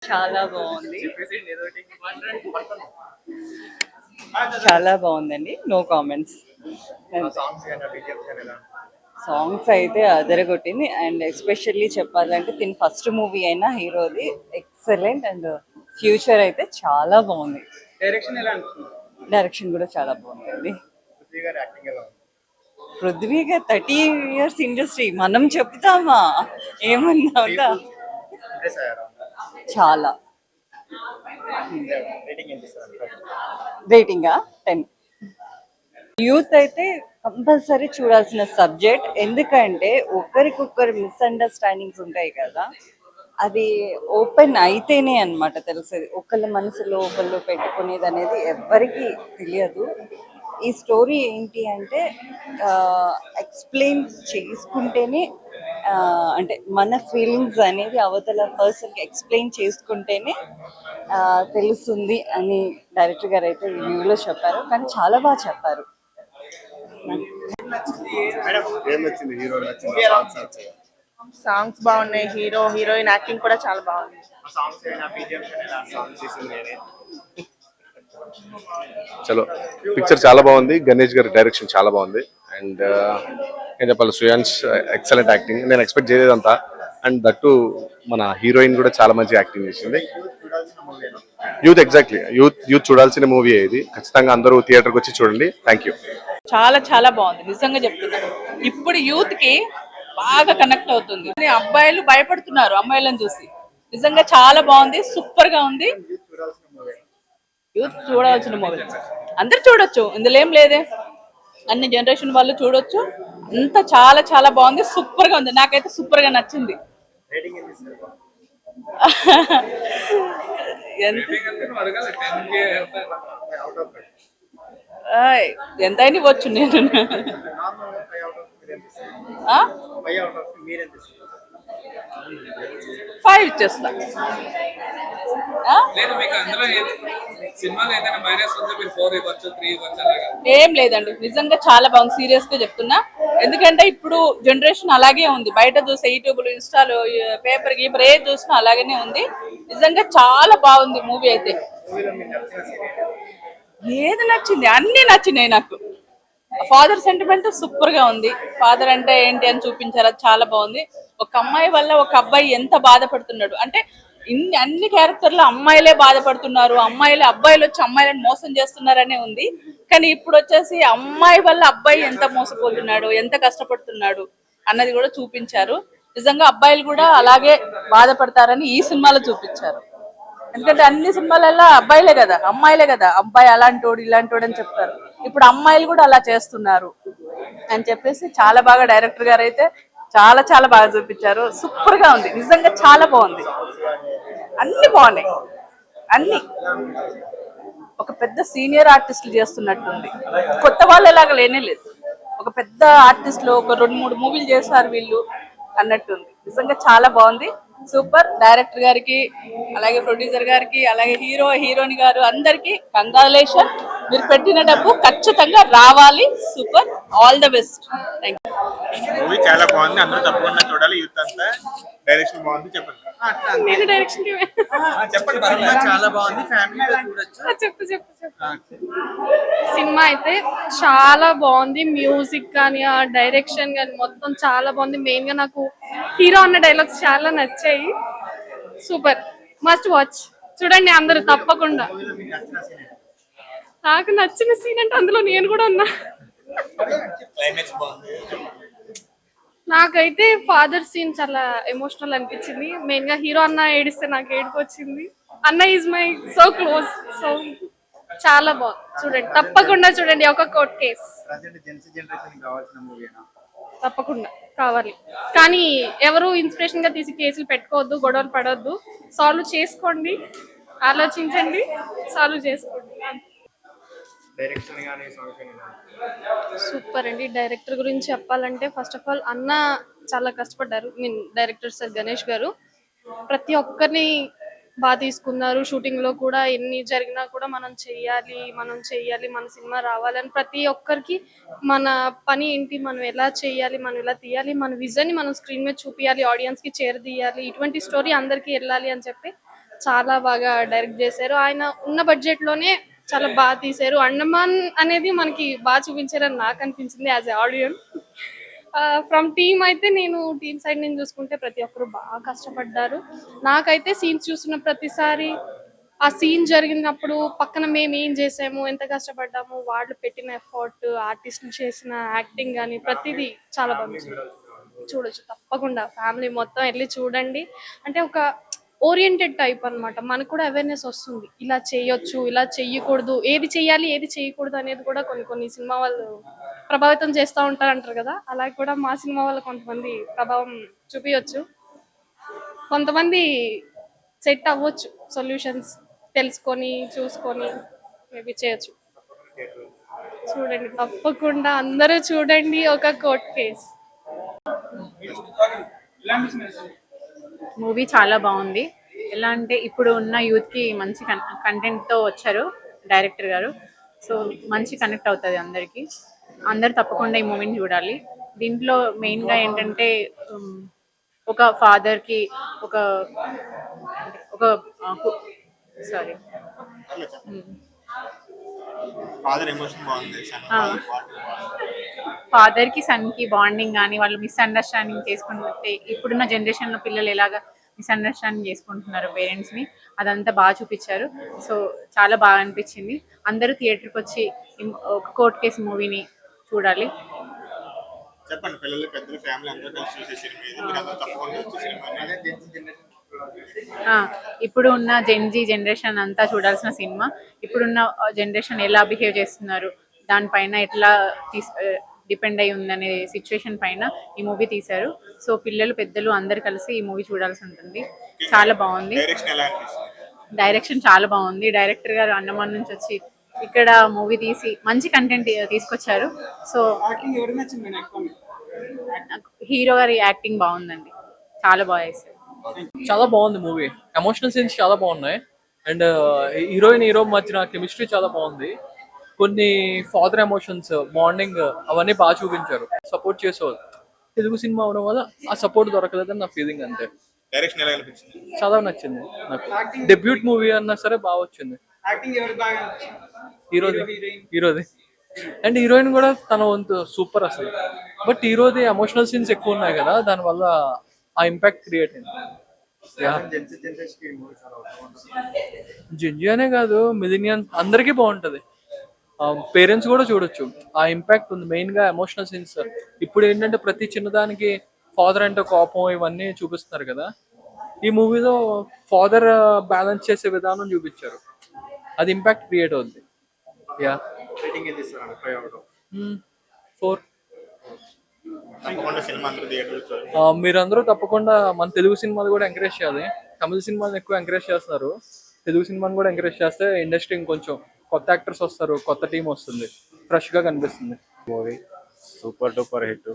చాలా బాగుంది. చాలా బాగుందండి. No comments. సాంగ్స్ అయితే అదరగొట్టింది. అండ్ ఎస్పెషల్లీ చెప్పాలంటే దీని ఫస్ట్ మూవీ అయినా హీరోది ఎక్సలెంట్. అండ్ ఫ్యూచర్ అయితే చాలా బాగుంది. డైరెక్షన్ కూడా చాలా బాగుందండి. పృథ్వీ గారు 30 years ఇండస్ట్రీ మనం చెప్తామా ఏమన్నా ఉందా? చాలా. రేటింగా 10. యూత్ అయితే కంపల్సరీ చూడాల్సిన సబ్జెక్ట్. ఎందుకంటే ఒకరికొకరు మిస్అండర్స్టాండింగ్స్ ఉంటాయి కదా, అది ఓపెన్ అయితేనే అన్నమాట తెలిసేది. ఒకళ్ళ మనసులో ఒకళ్ళు పెట్టుకునేది అనేది ఎవ్వరికి తెలియదు. ఈ స్టోరీ ఏంటి అంటే ఎక్స్ప్లెయిన్ చేసుకుంటేనే అంటే మన ఫీలింగ్స్ అనేది అవతల పర్సన్కి ఎక్స్ప్లెయిన్ చేసుకుంటేనే తెలుస్తుంది అని డైరెక్టర్ గారు అయితే రివ్యూలో చెప్పారు. కానీ చాలా బాగా చెప్పారు. సాంగ్స్ బాగున్నాయి. హీరోయిన్ యాక్టింగ్ కూడా చాలా బాగుంది. చలో పిక్చర్ చాలా బాగుంది. గణేష్ గారి డైరెక్షన్ చాలా బాగుంది. అండ్ ఏం చెప్పాలి, సుయాన్స్ ఎక్సలెంట్ యాక్టింగ్. నేను ఎక్స్పెక్ట్ చేయలేదంతా. అండ్ దట్టు మన హీరోయిన్ కూడా చాలా మంచి యాక్టింగ్ చేసింది. యూత్ ఎగ్జాక్ట్లీ యూత్ చూడాల్సిన మూవీ ఇది. ఖచ్చితంగా అందరూ థియేటర్కి వచ్చి చూడండి. Thank you. చాలా చాలా బాగుంది. నిజంగా చెప్తున్నాను, ఇప్పుడు యూత్ కి బాగా కనెక్ట్ అవుతుంది. అబ్బాయిలు భయపడుతున్నారు అమ్మాయిలను చూసి. నిజంగా చాలా బాగుంది, సూపర్ గా ఉంది. యూత్ చూడాల్సిన మూవీ. అందరు చూడొచ్చు, ఇందులో ఏం లేదే. అన్ని జనరేషన్ వాళ్ళు చూడొచ్చు. అంత చాలా చాలా బాగుంది, సూపర్ గా ఉంది. నాకైతే సూపర్ గా నచ్చింది. ఎంత అయినా ఇవ్వచ్చు. నేను 5 ఇచ్చేస్తా. ఏం లేదండి, నిజంగా చాలా బాగుంది. సీరియస్ గా చెప్తున్నా. ఎందుకంటే ఇప్పుడు జనరేషన్ అలాగే ఉంది. బయట చూసే యూట్యూబ్, ఇన్స్టాలో, పేపర్ గీపర్ ఏది చూసినా అలాగనే ఉంది. నిజంగా చాలా బాగుంది మూవీ అయితే. ఏది నచ్చింది? అన్ని నచ్చినాయి నాకు. ఫాదర్ సెంటిమెంట్ సూపర్ గా ఉంది. ఫాదర్ అంటే ఏంటి అని చూపించారు, అది చాలా బాగుంది. ఒక అమ్మాయి వల్ల ఒక అబ్బాయి ఎంత బాధపడుతున్నాడు అంటే, అన్ని క్యారెక్టర్లు అమ్మాయిలే బాధపడుతున్నారు, అబ్బాయిలు వచ్చి అమ్మాయిలను మోసం చేస్తున్నారనే ఉంది. కానీ ఇప్పుడు వచ్చేసి అమ్మాయి వల్ల అబ్బాయి ఎంత మోసపోతున్నాడు, ఎంత కష్టపడుతున్నాడు అన్నది కూడా చూపించారు. నిజంగా అబ్బాయిలు కూడా అలాగే బాధపడతారని ఈ సినిమాలో చూపించారు. ఎందుకంటే అన్ని సినిమాలలో అబ్బాయిలే కదా, అమ్మాయిలే కదా అబ్బాయి అలాంటోడు ఇలాంటోడు అని చెప్తారు. ఇప్పుడు అమ్మాయిలు కూడా అలా చేస్తున్నారు అని చెప్పేసి చాలా బాగా డైరెక్టర్ గారు అయితే చాలా చాలా బాగా చూపించారు. సూపర్ గా ఉంది. నిజంగా చాలా బాగుంది. అన్ని బాగున్నాయి. అన్ని ఒక పెద్ద సీనియర్ ఆర్టిస్టులు చేస్తున్నట్టుంది. కొత్త వాళ్ళు ఎలాగ లేనే లేదు. ఒక పెద్ద ఆర్టిస్టులు ఒక 2-3 మూవీలు చేశారు వీళ్ళు అన్నట్టుంది. నిజంగా చాలా బాగుంది. సూపర్. డైరెక్టర్ గారికి, అలాగే ప్రొడ్యూసర్ గారికి, అలాగే హీరోయిన్ గారు అందరికి కంగ్రాచులేషన్. మీరు పెట్టిన డబ్బు ఖచ్చితంగా రావాలి. Super. All the best. Thank you. Movie చాలా బాగుంది. అందరూ తప్పకుండా చూడాలి. యూత్ అంతా. డైరెక్షన్ బాగుంది. చెప్పండి. నేను డైరెక్షన్ చెప్పండి. చాలా బాగుంది. ఫ్యామిలీతో చూడొచ్చు. చెప్పు సినిమా అయితే చాలా బాగుంది. మ్యూజిక్ కానీ, ఆ డైరెక్షన్ కానీ మొత్తం చాలా బాగుంది. మెయిన్ గా నాకు హీరో అన్న డైలాగ్స్ చాలా నచ్చాయి. సూపర్. Must watch. చూడండి అందరూ తప్పకుండా. నాకు నచ్చిన సీన్ అంటే అందులో నేను కూడా ఉన్నా. నాకైతే ఫాదర్ సీన్ చాలా ఎమోషనల్ అనిపించింది. మెయిన్ గా హీరో అన్న ఏడిస్తే నాకు ఏడుపు వచ్చింది. అన్న is my so close. So చాలా బాగుంది. చూడండి, తప్పకుండా చూడండి. ఒక కోర్ట్ కేస్ తప్పకుండా కావాలి. కానీ ఎవరు ఇన్స్పిరేషన్ గా తీసి కేసులు పెట్టుకోవద్దు, గొడవలు పడవద్దు. సాల్వ్ చేసుకోండి, ఆలోచించండి, సాల్వ్ చేసుకోండి. సూపర్ అండి. డైరెక్టర్ గురించి చెప్పాలంటే ఫస్ట్ ఆఫ్ ఆల్ అన్న చాలా కష్టపడ్డారు. డైరెక్టర్ సార్ గణేష్ గారు ప్రతి ఒక్కరిని బాగా తీసుకున్నారు. షూటింగ్ లో కూడా ఎన్ని జరిగినా కూడా మనం చెయ్యాలి, మన సినిమా రావాలని ప్రతి ఒక్కరికి మన పని ఏంటి, మనం ఎలా చేయాలి, మనం ఎలా తీయాలి, మన విజన్ ని మనం స్క్రీన్ మీద చూపించాలి, ఆడియన్స్ కి చేరదీయాలి, ఇటువంటి స్టోరీ అందరికీ వెళ్ళాలి అని చెప్పి చాలా బాగా డైరెక్ట్ చేశారు. ఆయన ఉన్న బడ్జెట్ లోనే చాలా బాగా తీశారు. అండమాన్ అనేది మనకి బాగా చూపించారని నాకు అనిపించింది as a audience. From team అయితే నేను టీమ్ సైడ్ నుంచి చూసుకుంటే ప్రతి ఒక్కరు బాగా కష్టపడ్డారు. నాకైతే సీన్స్ చూస్తున్న ప్రతిసారి ఆ సీన్ జరిగినప్పుడు పక్కన మేము ఏం చేసాము, ఎంత కష్టపడ్డాము, వాళ్ళు పెట్టిన ఎఫర్ట్, ఆర్టిస్ట్ చేసిన యాక్టింగ్ కానీ ప్రతిదీ చాలా బాగుంది. చూడొచ్చు తప్పకుండా, ఫ్యామిలీ మొత్తం వెళ్ళి చూడండి. అంటే ఒక ఓరియంటెడ్ టైప్ అన్నమాట. మనకు కూడా అవేర్నెస్ వస్తుంది, ఇలా చేయొచ్చు, ఇలా చెయ్యకూడదు, ఏది చెయ్యాలి ఏది చేయకూడదు అనేది కూడా కొన్ని కొన్ని సినిమా వాళ్ళు ప్రభావితం చేస్తూ ఉంటారు అంటారు కదా, అలా కూడా మా సినిమా వాళ్ళు కొంతమంది ప్రభావం చూపించవచ్చు. కొంతమంది సెట్ అవ్వచ్చు, సొల్యూషన్స్ తెలుసుకొని చూసుకొని మేబీ చేయొచ్చు. చూడండి తప్పకుండా, అందరూ చూడండి ఒక కోర్ట్ కేస్. మూవీ చాలా బాగుంది. ఎలా అంటే ఇప్పుడు ఉన్న యూత్కి మంచి కంటెంట్తో వచ్చారు డైరెక్టర్ గారు. సో మంచి కనెక్ట్ అవుతుంది అందరికీ. అందరు తప్పకుండా ఈ మూవీని చూడాలి. దీంట్లో మెయిన్గా ఏంటంటే ఒక ఫాదర్కి ఒక ఒక సారీ ఫాదర్ ఎమోషన్ బాగుంది. ఫాదర్కి సన్కి బాండింగ్ కానీ వాళ్ళు మిస్అండర్స్టాండింగ్ చేసుకుంటే ఇప్పుడున్న జనరేషన్లో పిల్లలు ఎలాగ మిస్అండర్స్టాండింగ్ చేసుకుంటున్నారు పేరెంట్స్ని, అదంతా బాగా చూపించారు. సో చాలా బాగా అనిపించింది. అందరూ థియేటర్కి వచ్చి ఒక కోర్ట్ కేసు మూవీని చూడాలి. చెప్పండి, పిల్లలు పెద్దలు ఫ్యామిలీ అందరూ కలిసి చూసే సినిమా ఇది. మీరు అందరూ తప్పకుండా వచ్చే సినిమా. ఇప్పుడు ఉన్న జెన్జీ జనరేషన్ అంతా చూడాల్సిన సినిమా. ఇప్పుడున్న జనరేషన్ ఎలా బిహేవ్ చేస్తున్నారు, దానిపైన ఎట్లా డిపెండ్ అయి ఉందనే సిచ్యువేషన్ పైన ఈ మూవీ తీశారు. సో పిల్లలు పెద్దలు అందరు కలిసి ఈ మూవీ చూడాల్సి ఉంటుంది. చాలా బాగుంది. డైరెక్షన్ ఎలా అనిపిస్తుంది? డైరెక్షన్ చాలా బాగుంది. డైరెక్టర్ గారు అండమాన్ నుంచి వచ్చి ఇక్కడ మూవీ తీసి మంచి కంటెంట్ తీసుకొచ్చారు. సో హీరో గారి యాక్టింగ్ బాగుందండి, చాలా బాగా చేశారు. చాలా బాగుంది మూవీ. ఎమోషనల్ సీన్స్ చాలా బాగున్నాయి. అండ్ హీరో మధ్యన కెమిస్ట్రీ చాలా బాగుంది. కొన్ని ఫాదర్ ఎమోషన్స్, బాండింగ్ అవన్నీ బాగా చూపించారు. సపోర్ట్ చేసేవాళ్ళు. తెలుగు సినిమా అవడం వల్ల ఆ సపోర్ట్ దొరకలేదని నా ఫీలింగ్. అంతే. డైరెక్షన్ ఎలా అనిపించింది? చాలా నచ్చింది నాకు. డెబ్యూట్ మూవీ అన్నా సరే బాగా వచ్చింది. హీరోది అండ్ హీరోయిన్ కూడా తన వంతు సూపర్ అసలు. బట్ హీరోది ఎమోషనల్ సీన్స్ ఎక్కువ ఉన్నాయి కదా, దానివల్ల ఆ ఇంపాక్ట్ క్రియేట్ అయింది. జెన్జీ అనే కాదు, మిలీనియన్ అందరికీ బాగుంటుంది. పేరెంట్స్ కూడా చూడొచ్చు. ఆ ఇంపాక్ట్ ఉంది. మెయిన్గా ఎమోషనల్ సీన్స్. ఇప్పుడు ఏంటంటే ప్రతి చిన్నదానికి ఫాదర్ అంటే కోపం ఇవన్నీ చూపిస్తున్నారు కదా, ఈ మూవీలో ఫాదర్ బ్యాలెన్స్ చేసే విధానం చూపించారు. అది ఇంపాక్ట్ క్రియేట్ అవుద్ది. యా 4. తప్పకుండా సినిమా అందరూ థియేటర్లో చూడండి. మీరందరూ తప్పకుండా మన తెలుగు సినిమాలు కూడా ఎంకరేజ్ చేయాలి. తమిళ సినిమాలను ఎక్కువ ఎంకరేజ్ చేస్తున్నారు. తెలుగు సినిమాని కూడా ఎంకరేజ్ చేస్తే ఇండస్ట్రీ ఇంకొంచెం కొత్త యాక్టర్స్ వస్తారు, కొత్త టీం వస్తుంది, ఫ్రెష్గా కనిపిస్తుంది. Movie super duper hit.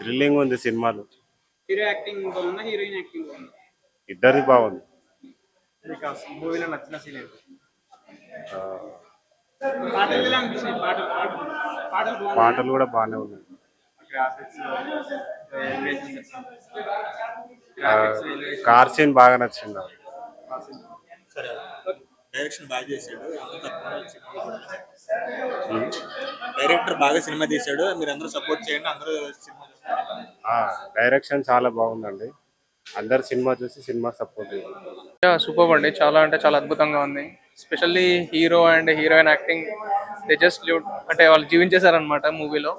Thrilling ఉంది సినిమాలో. హీరో యాక్టింగ్ బాగుందా, హీరోయిన్ యాక్టింగ్ బాగుందా? ఇద్దరిది బాగుంది. మూవీలో నచ్చిన సీన్ ఏంటి? పాటలు కూడా బాగానే ఉన్నాయి. కార్ సీన్ బాగా నచ్చింది నాకు. సరే, డైరెక్షన్ బాగా చేశాడు. డైరెక్టర్ బాగా సినిమా తీశాడు. మీరు అందరూ సపోర్ట్ చేయండి. అందరూ సినిమా డైరెక్షన్ చాలా బాగుందండి. అందరు సినిమా చూసి సినిమా సపోర్ట్ చేయండి. సూపర్ అండి. చాలా అంటే చాలా అద్భుతంగా ఉంది. Specially hero and heroine acting, they just live అంటే వాళ్ళు జీవించేశారనమాట మూవీలో.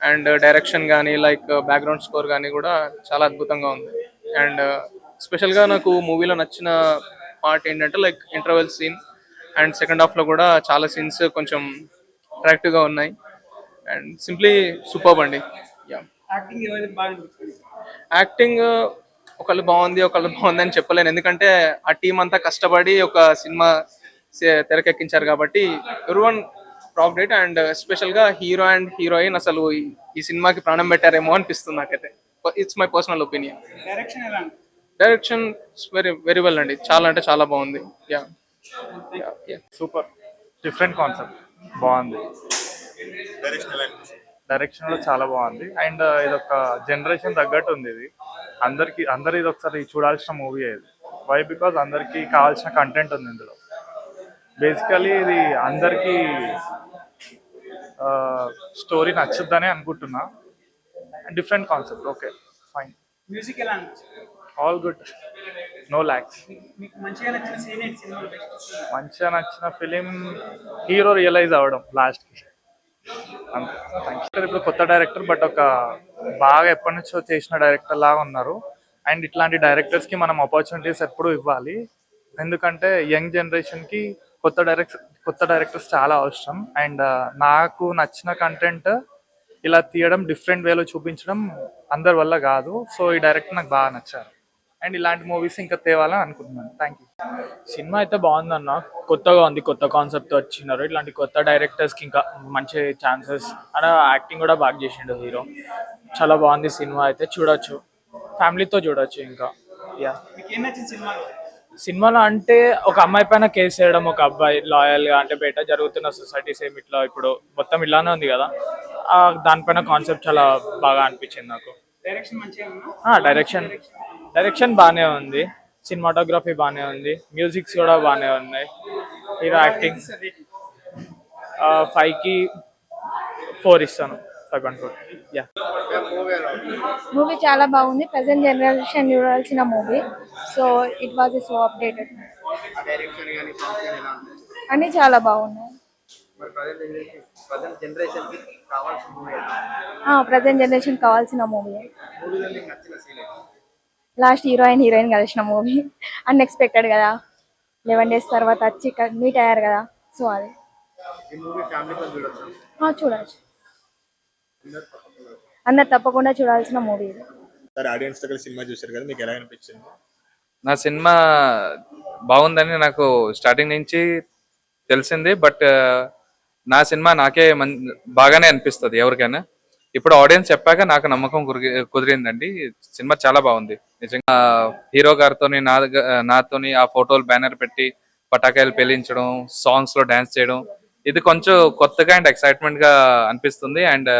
అండ్ డైరెక్షన్ కానీ లైక్ బ్యాక్గ్రౌండ్ స్కోర్ కానీ కూడా చాలా అద్భుతంగా ఉంది. అండ్ స్పెషల్గా నాకు మూవీలో నచ్చిన పార్ట్ ఏంటంటే like interval scene and second హాఫ్లో కూడా చాలా సీన్స్ కొంచెం అట్రాక్టివ్గా ఉన్నాయి. అండ్ సింప్లీ సూపర్ అండి. యాక్టింగ్ ఒకళ్ళు బాగుంది ఒకళ్ళు బాగుంది అని చెప్పలేను, ఎందుకంటే ఆ టీం అంతా కష్టపడి ఒక సినిమా తెరకెక్కించారు కాబట్టి ఎవరీవన్ ప్రాప్ డేట్. అండ్ స్పెషల్గా హీరో అండ్ హీరోయిన్ అసలు ఈ సినిమాకి ప్రాణం పెట్టారేమో అనిపిస్తుంది నాకైతే. It's my personal opinion. Direction very very well అండి. చాలా అంటే చాలా బాగుంది. సూపర్, డిఫరెంట్ కాన్సెప్ట్, బాగుంది. డైరెక్షన్ ఎలా అనిపిస్తుంది? డైరెక్షన్ కూడా చాలా బాగుంది. అండ్ ఇదొక జనరేషన్ తగ్గట్టు ఉంది. ఇది అందరు ఇది ఒకసారి చూడాల్సిన మూవీ ఇది. వై బికాజ్ అందరికి కావాల్సిన కంటెంట్ ఉంది ఇందులో. బేసికలీ ఇది అందరికీ స్టోరీ నచ్చుద్దని అనుకుంటున్నా. Different concept. Okay fine. Music ఎలా అనిపించింది? All good, no lacks. మీకు మంచిగా నచ్చిన సీన్ ఏంటి సినిమాలో? మంచిగా నచ్చిన ఫిలిం హీరో రియలైజ్ అవ్వడం లాస్ట్కి. అంతే. ఇప్పుడు కొత్త డైరెక్టర్, బట్ ఒక బాగా ఎప్పటి నుంచో చేసిన డైరెక్టర్ లాగా ఉన్నారు. అండ్ ఇట్లాంటి డైరెక్టర్స్కి మనం ఆపర్చునిటీస్ ఎప్పుడూ ఇవ్వాలి. ఎందుకంటే యంగ్ జనరేషన్కి కొత్త డైరెక్టర్స్ చాలా అవసరం. అండ్ నాకు నచ్చిన కంటెంట్ ఇలా తీయడం, డిఫరెంట్ వేలో చూపించడం అందరి వల్ల కాదు. సో ఈ డైరెక్టర్ నాకు బాగా నచ్చారు. అండ్ ఇలాంటి మూవీస్ ఇంకా తేవాలని అనుకుంటున్నాను. Thank you. సినిమా అయితే బాగుందన్న, కొత్తగా ఉంది, కొత్త కాన్సెప్ట్ వచ్చినారు. ఇట్లాంటి కొత్త డైరెక్టర్స్కి ఇంకా మంచి ఛాన్సెస్. అలా యాక్టింగ్ కూడా బాగా చేసిండు హీరో. చాలా బాగుంది సినిమా అయితే, చూడొచ్చు, ఫ్యామిలీతో చూడొచ్చు. ఇంకా యా. మీకు ఏం నచ్చింది సినిమాలో? సినిమాలో అంటే ఒక అమ్మాయి పైన కేసు చేయడం, ఒక అబ్బాయి లాయల్గా, అంటే బయట జరుగుతున్న సొసైటీ సేమ్ ఇట్లా ఇప్పుడు మొత్తం ఇలానే ఉంది కదా, దానిపైన కాన్సెప్ట్ చాలా బాగా అనిపించింది నాకు. డైరెక్షన్ మంచిగా ఉందా? డైరెక్షన్ బాగానే ఉంది, సినిమాటోగ్రఫీ బాగానే ఉంది, మ్యూజిక్స్ కూడా బాగానే ఉన్నాయి. హీరో యాక్టింగ్ 5కి 4 ఇస్తాను. 5.4. యా. మూవీ చాలా బాగుంది. ప్రజెంట్ జనరేషన్ చూడాల్సిన movie. So it was so updated. అన్నీ చాలా బాగున్నాయి. ప్రజెంట్ జనరేషన్ కావాల్సిన మూవీ. లాస్ట్ హీరోయిన్ కలిసిన మూవీ. అన్ఎక్స్పెక్టెడ్ కదా, 11 days తర్వాత వచ్చి మీట్ అయ్యారు కదా. సో అది చూడవచ్చు, అందరు తప్పకుండా చూడాల్సిన మూవీ ఇది. ఆడియన్స్ తో కలిసి సినిమా చూసారు కదా, మీకు ఎలా అనిపించింది? నా సినిమా బాగుందని నాకు స్టార్టింగ్ నుంచి తెలిసింది. బట్ నా సినిమా నాకే బాగానే అనిపిస్తుంది ఎవరికైనా. ఇప్పుడు ఆడియన్స్ చెప్పాక నాకు నమ్మకం కుదిరిందండి. సినిమా చాలా బాగుంది నిజంగా. హీరో గారితో నాతోని ఆ ఫోటోలు బ్యానర్ పెట్టి పటాకాయలు పేలించడం, సాంగ్స్ లో డాన్స్ చేయడం, ఇది కొంచెం కొత్తగా అండ్ ఎక్సైట్మెంట్ గా అనిపిస్తుంది. అండ్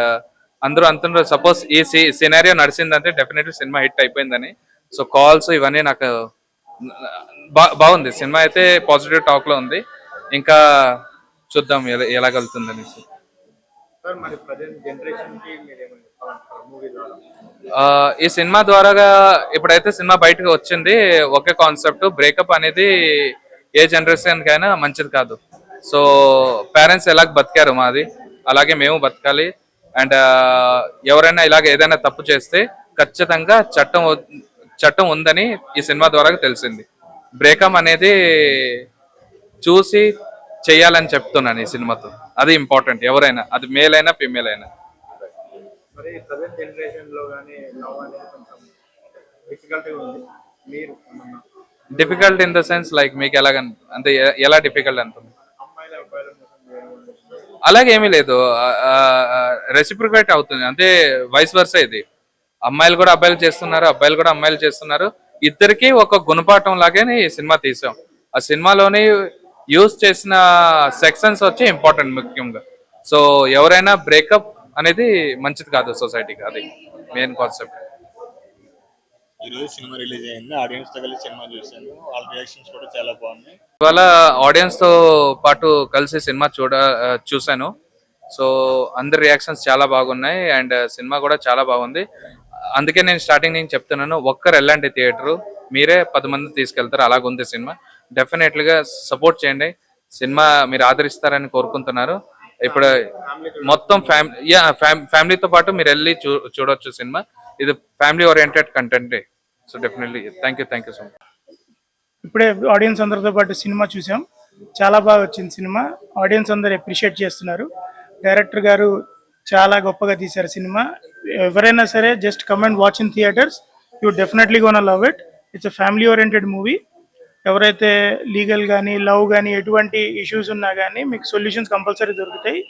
అందరూ అంటున్నారు, సపోజ్ ఈ సినారియో నడిచిందంటే డెఫినెట్లీ సినిమా హిట్ అయిపోయిందని. సో కాల్స్ ఇవన్నీ నాకు బాగుంది. సినిమా అయితే పాజిటివ్ టాక్ లో ఉంది. ఇంకా చూద్దాం ఎలాగలుగుతుందని. ఈ సినిమా ద్వారాగా ఇప్పుడైతే సినిమా బయటకు వచ్చింది, ఒకే కాన్సెప్ట్, బ్రేకప్ అనేది ఏ జనరేషన్ కైనా మంచిది కాదు. సో పేరెంట్స్ ఎలాగ బతికారు మాది, అలాగే మేము బతకాలి. అండ్ ఎవరైనా ఇలాగ ఏదైనా తప్పు చేస్తే ఖచ్చితంగా చట్టం ఉందని ఈ సినిమా ద్వారా తెలిసింది. బ్రేకప్ అనేది చూసి చెయ్యాలని చెప్తున్నాను ఈ సినిమాతో. అది ఇంపార్టెంట్, ఎవరైనా, అది మేల్ అయినా ఫీమేల్ అయినా. Difficult in the sense like మీకు ఎలాగ, అంటే ఎలా డిఫికల్ట్ అంటుంది? అలాగేమీ లేదు, రెసిప్రికేట్ అవుతుంది, అంటే వైస్ వర్సా. ఇది అమ్మాయిలు కూడా అబ్బాయిలు చేస్తున్నారు, అబ్బాయిలు కూడా అమ్మాయిలు చేస్తున్నారు. ఇద్దరికి ఒక గుణపాఠం లాగానే ఈ సినిమా తీసాం. ఆ సినిమాలోని యూజ్ చేసిన సెక్షన్స్ వచ్చి ఇంపార్టెంట్ ముఖ్యంగా. సో ఎవరైనా బ్రేకప్ అనేది మంచిది కాదు సొసైటీకి, అది మెయిన్ కాన్సెప్ట్. ఈరోజు సినిమా రిలీజ్ అయింది, ఆడియన్స్ తో కలిసి సినిమా చూసాను, వాళ్ళ రియాక్షన్స్ కూడా చాలా బాగున్నాయి. ఇవాళ ఆడియన్స్ తో పాటు కలిసి సినిమా చూశాను. సో అందరి రియాక్షన్స్ చాలా బాగున్నాయి అండ్ సినిమా కూడా చాలా బాగుంది. అందుకే నేను స్టార్టింగ్ నుంచి చెప్తున్నాను, ఒక్కరు వెళ్ళండి థియేటర్, మీరే 10 మంది తీసుకెళ్తారు, అలాగుంది సినిమా. డెఫినెట్లీగా సపోర్ట్ చేయండి, సినిమా మీరు ఆదరిస్తారని కోరుకుంటున్నారు. ఇప్పుడు మొత్తం ఫ్యామిలీతో పాటు మీరు వెళ్ళి చూడొచ్చు సినిమా. ఇది ఫ్యామిలీ ఓరియంటెడ్ కంటెంటే. So definitely thank you so much. ఇప్పుడే ఆడియన్స్ అందరితో పాటు సినిమా చూసాం, చాలా బాగా వచ్చింది సినిమా. ఆడియన్స్ అందరు అప్రిషియేట్ చేస్తున్నారు. డైరెక్టర్ గారు చాలా గొప్పగా తీశారు సినిమా. ఎవరైనా సరే just come and watch in theatres, you definitely gonna love it. It's a family oriented movie. ఎవరైతే లీగల్ కానీ లవ్ కానీ ఎటువంటి ఇష్యూస్ ఉన్నా కానీ మీకు సొల్యూషన్స్ కంపల్సరీ దొరుకుతాయి.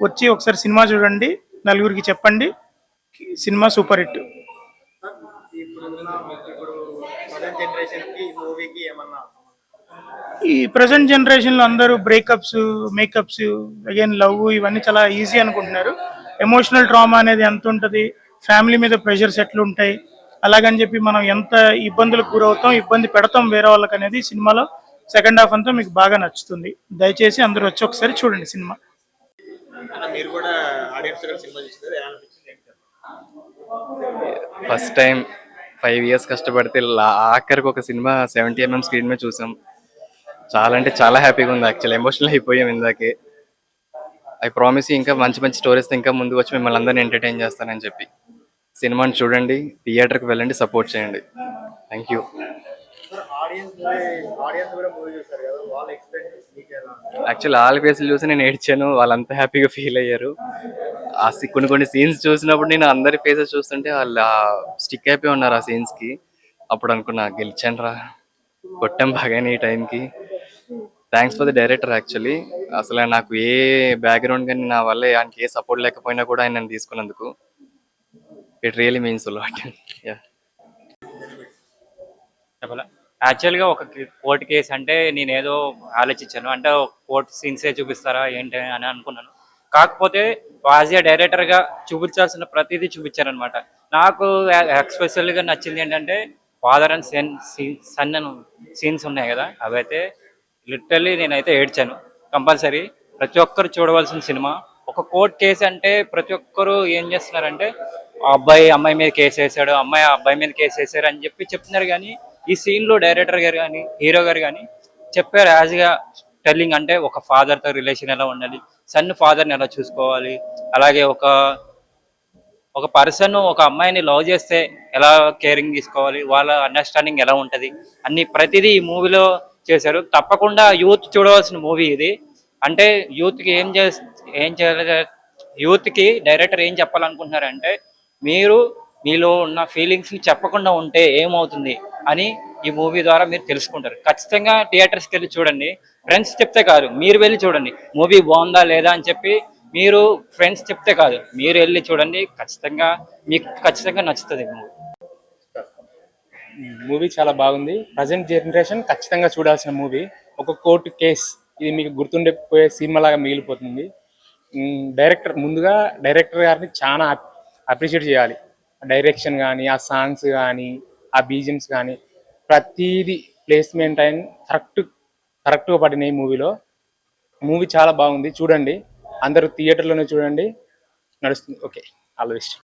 వచ్చి ఒకసారి సినిమా చూడండి, నలుగురికి చెప్పండి, సినిమా సూపర్ హిట్. ఈ ప్రజెంట్ జనరేషన్లో అందరూ బ్రేకప్స్, మేకప్స్, అగైన్ లవ్, ఇవన్నీ చాలా ఈజీ అనుకుంటున్నారు. ఎమోషనల్ ట్రామా అనేది ఎంత ఉంటుంది, ఫ్యామిలీ మీద ప్రెషర్స్ ఎట్లుంటాయి, అలాగని చెప్పి మనం ఎంత ఇబ్బందులకు గురవుతాం, ఇబ్బంది పెడతాం వేరే వాళ్ళకి అనేది సినిమాలో సెకండ్ హాఫ్ అంతా మీకు బాగా నచ్చుతుంది. దయచేసి అందరూ వచ్చి ఒకసారి చూడండి సినిమా. అన్న మీరు కూడా ఆడియన్స్ తో సినిమా చూసారు, ఎలా అనిపించింది? ఫస్ట్ టైం 5 years కష్టపడితే ఆఖరికి ఒక సినిమా 70 mm స్క్రీన్ మీద చూసాం. చాలా అంటే చాలా హ్యాపీగా ఉంది. యాక్చువల్ ఎమోషనల్ అయిపోయాం ఇందాకే. ఐ ప్రామిస్ ఇంకా మంచి మంచి స్టోరీస్ ఇంకా ముందుకు వచ్చి మిమ్మల్ని అందరినీ ఎంటర్టైన్ చేస్తానని చెప్పి. సినిమాని చూడండి, థియేటర్కి వెళ్ళండి, సపోర్ట్ చేయండి. Thank you. యాక్చువల్ వాళ్ళ ఫేస్లు చూసి నేను ఏడ్చాను, వాళ్ళంతా హ్యాపీగా ఫీల్ అయ్యారు. కొన్ని సీన్స్ చూసినప్పుడు నేను అందరి ఫేసెస్ చూస్తుంటే వాళ్ళు స్టిక్ అయిపోయి ఉన్నారు ఆ సీన్స్కి. అప్పుడు అనుకున్నా గెలిచాను రా, కొట్టాం బాగానే ఈ టైంకి. Thanks for the director. Actually అసలు నాకు ఏ బ్యాక్గ్రౌండ్ కానీ నా వల్ల ఆయనకి ఏ సపోర్ట్ లేకపోయినా కూడా ఆయన నన్ను తీసుకున్నందుకు it really means a lot. యాక్చువల్గా ఒక కోర్టు కేసు అంటే నేను ఏదో ఆలోచించాను, అంటే కోర్టు సీన్సే చూపిస్తారా ఏంటి అని అనుకున్నాను. కాకపోతే యాజ్ ఏ డైరెక్టర్గా చూపించాల్సిన ప్రతిదీ చూపించారనమాట. నాకు ఎక్స్పెషల్గా నచ్చింది ఏంటంటే ఫాదర్ అండ్ సన్ సీన్స్ ఉన్నాయి కదా, అవైతే లిటరల్లీ నేనైతే ఏడ్చాను. కంపల్సరీ ప్రతి ఒక్కరు చూడవలసిన సినిమా. ఒక కోర్టు కేసు అంటే ప్రతి ఒక్కరు ఏం చేస్తున్నారంటే అబ్బాయి అమ్మాయి మీద కేసు వేసాడు, అమ్మాయి అబ్బాయి మీద కేసు వేసాడు అని చెప్పి చెప్తున్నారు. కానీ ఈ సీన్లో డైరెక్టర్ గారు కానీ హీరో గారు కానీ చెప్పారు యాజ్గా టెల్లింగ్, అంటే ఒక ఫాదర్తో రిలేషన్ ఎలా ఉండాలి, సన్ ఫాదర్ని ఎలా చూసుకోవాలి, అలాగే ఒక పర్సన్ ఒక అమ్మాయిని లవ్ చేస్తే ఎలా కేరింగ్ తీసుకోవాలి, వాళ్ళ అండర్స్టాండింగ్ ఎలా ఉంటుంది అన్ని ప్రతిదీ ఈ మూవీలో చేశారు. తప్పకుండా యూత్ చూడవలసిన మూవీ ఇది. అంటే యూత్కి ఏం చేయాలి, యూత్కి డైరెక్టర్ ఏం చెప్పాలనుకుంటున్నారంటే మీలో ఉన్న ఫీలింగ్స్ని చెప్పకుండా ఉంటే ఏమవుతుంది అని ఈ మూవీ ద్వారా మీరు తెలుసుకుంటారు. ఖచ్చితంగా థియేటర్స్కి వెళ్ళి చూడండి. ఫ్రెండ్స్ చెప్తే కాదు, మీరు వెళ్ళి చూడండి మూవీ బాగుందా లేదా అని చెప్పి. మీరు ఫ్రెండ్స్ చెప్తే కాదు, మీరు వెళ్ళి చూడండి. ఖచ్చితంగా నచ్చుతుంది మూవీ. మూవీ చాలా బాగుంది. ప్రజెంట్ జనరేషన్ ఖచ్చితంగా చూడాల్సిన మూవీ. ఒక కోర్టు కేస్, ఇది మీకు గుర్తుండిపోయే సినిమా లాగా మిగిలిపోతుంది. డైరెక్టర్ గారిని చాలా అప్రిషియేట్ చేయాలి. డైరెక్షన్ కానీ, ఆ సాంగ్స్ కానీ, ఆ బీజిఎమ్స్ కానీ, ప్రతిదీ ప్లేస్మెంట్ అండ్ కరెక్ట్గా పడినాయి మూవీలో. మూవీ చాలా బాగుంది, చూడండి. అందరూ థియేటర్లోనే చూడండి, నడుస్తుంది. Okay, all the best.